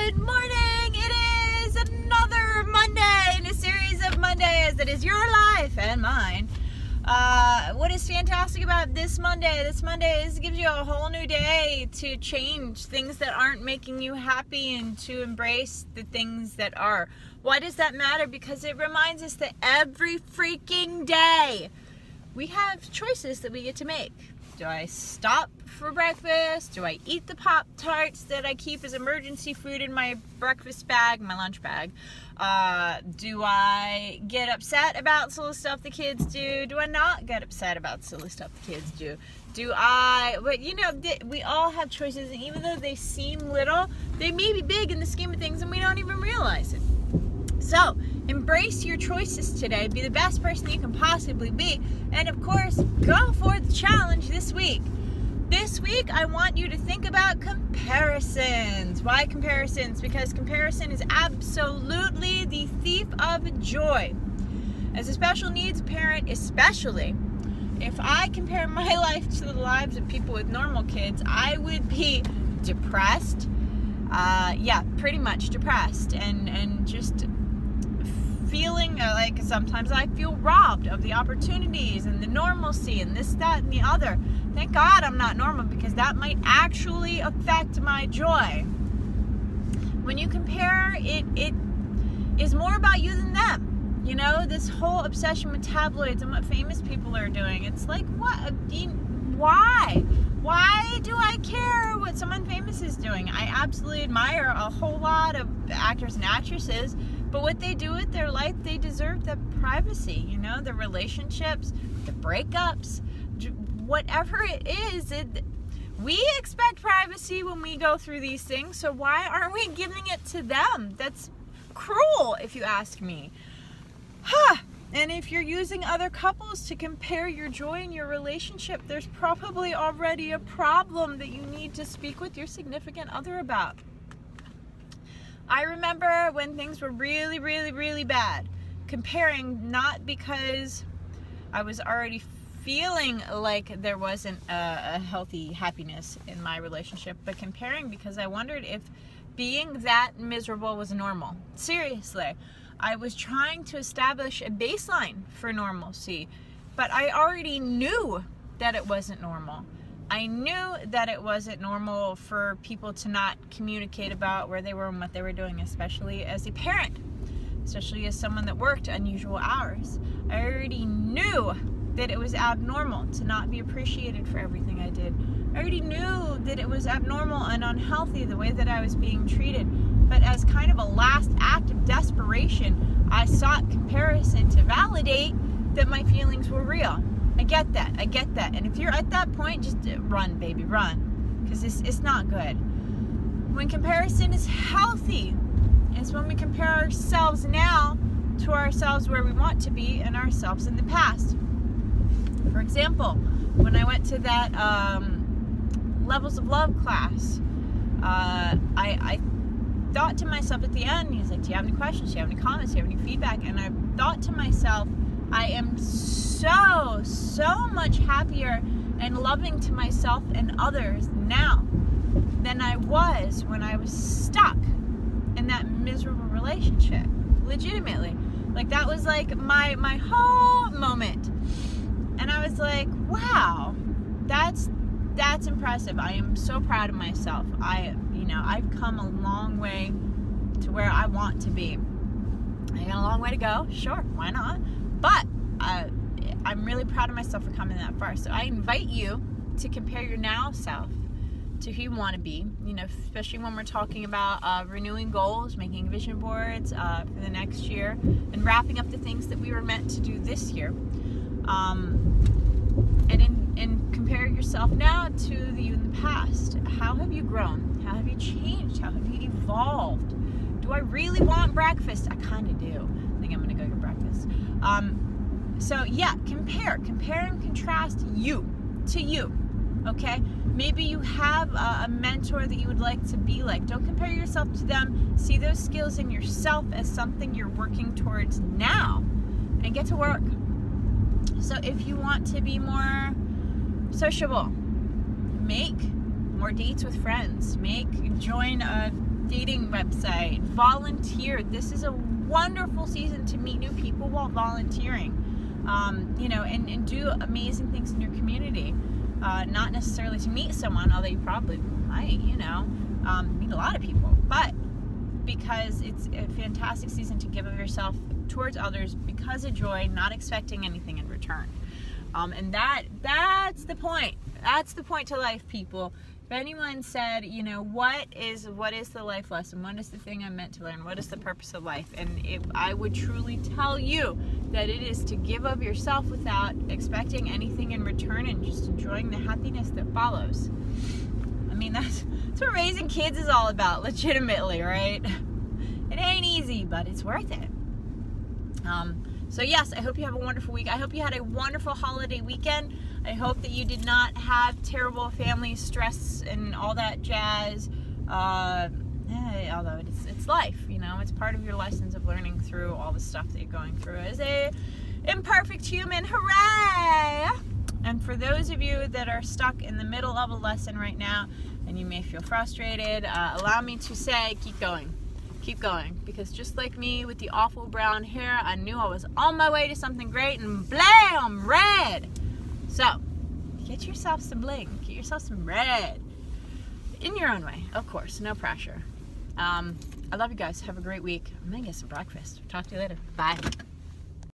Good morning! It is another Monday in a series of Mondays that is your life and mine. What is fantastic about this Monday? This Monday gives you a whole new day to change things that aren't making you happy and to embrace the things that are. Why does that matter? Because it reminds us that every freaking day we have choices that we get to make. Do I stop for breakfast? Do I eat the Pop-Tarts that I keep as emergency food in my breakfast bag, my lunch bag? Do I get upset about silly stuff the kids do? Do I not get upset about silly stuff the kids do? But we all have choices, and even though they seem little, they may be big in the scheme of things and we don't even realize it. So, embrace your choices today. Be the best person you can possibly be. And of course, go for the challenge this week. This week, I want you to think about comparisons. Why comparisons? Because comparison is absolutely the thief of joy. As a special needs parent, especially, if I compare my life to the lives of people with normal kids, I would be depressed. Pretty much depressed. And just feeling like sometimes I feel robbed of the opportunities and the normalcy and this, that, and the other. Thank God I'm not normal, because that might actually affect my joy. When you compare, it is more about you than them. You know, this whole obsession with tabloids and what famous people are doing. It's like, what? Why? Why do I care what someone famous is doing? I absolutely admire a whole lot of actors and actresses, but what they do with their life, they deserve the privacy, the relationships, the breakups, whatever it is. We expect privacy when we go through these things, so why aren't we giving it to them? That's cruel, if you ask me. And if you're using other couples to compare your joy in your relationship, there's probably already a problem that you need to speak with your significant other about. I remember when things were really, really, really bad, comparing, not because I was already feeling like there wasn't a healthy happiness in my relationship, but comparing because I wondered if being that miserable was normal. Seriously. I was trying to establish a baseline for normalcy, but I already knew that it wasn't normal. I knew that it wasn't normal for people to not communicate about where they were and what they were doing, especially as a parent, especially as someone that worked unusual hours. I already knew that it was abnormal to not be appreciated for everything I did. I already knew that it was abnormal and unhealthy the way that I was being treated. But as kind of a last act of desperation, I sought comparison to validate that my feelings were real. I get that. And if you're at that point, just run, baby, run. Because it's not good. When comparison is healthy, is when we compare ourselves now to ourselves where we want to be and ourselves in the past. For example, when I went to that Levels of Love class, I thought to myself at the end, he's like, do you have any questions? Do you have any comments? Do you have any feedback? And I thought to myself, I am so much happier and loving to myself and others now than I was when I was stuck in that miserable relationship. Legitimately. Like, that was like my whole moment. And I was like, wow, that's impressive. I am so proud of myself. I've come a long way to where I want to be. I got a long way to go. Sure, why not? But I'm really proud of myself for coming that far. So I invite you to compare your now self to who you want to be, especially when we're talking about renewing goals, making vision boards for the next year, and wrapping up the things that we were meant to do this year. And compare yourself now to the you in the past. How have you grown? How have you changed? How have you evolved? Do I really want breakfast? I kind of do. I think I'm going to go get breakfast. Compare and contrast you to you. Okay? Maybe you have a mentor that you would like to be like. Don't compare yourself to them. See those skills in yourself as something you're working towards now, and get to work. So if you want to be more sociable, make more dates with friends, join a dating website, volunteer. This is a wonderful season to meet new people while volunteering, and do amazing things in your community. Not necessarily to meet someone, although you probably might, meet a lot of people, but because it's a fantastic season to give of yourself towards others because of joy, not expecting anything in return. And that's the point. That's the point to life, people. If anyone said, what is the life lesson? What is the thing I'm meant to learn? What is the purpose of life? And I would truly tell you that it is to give of yourself without expecting anything in return and just enjoying the happiness that follows. I mean, that's what raising kids is all about, legitimately, right? It ain't easy, but it's worth it. So yes, I hope you have a wonderful week. I hope you had a wonderful holiday weekend. I hope that you did not have terrible family stress and all that jazz. Although it's life, it's part of your lessons of learning through all the stuff that you're going through as a imperfect human. Hooray! And for those of you that are stuck in the middle of a lesson right now and you may feel frustrated, allow me to say, keep going. Keep going, because just like me with the awful brown hair, I knew I was on my way to something great, and blam, red. So get yourself some bling, get yourself some red in your own way, of course, no pressure. I love you guys. Have a great week. I'm gonna get some breakfast. Talk to you later. Bye.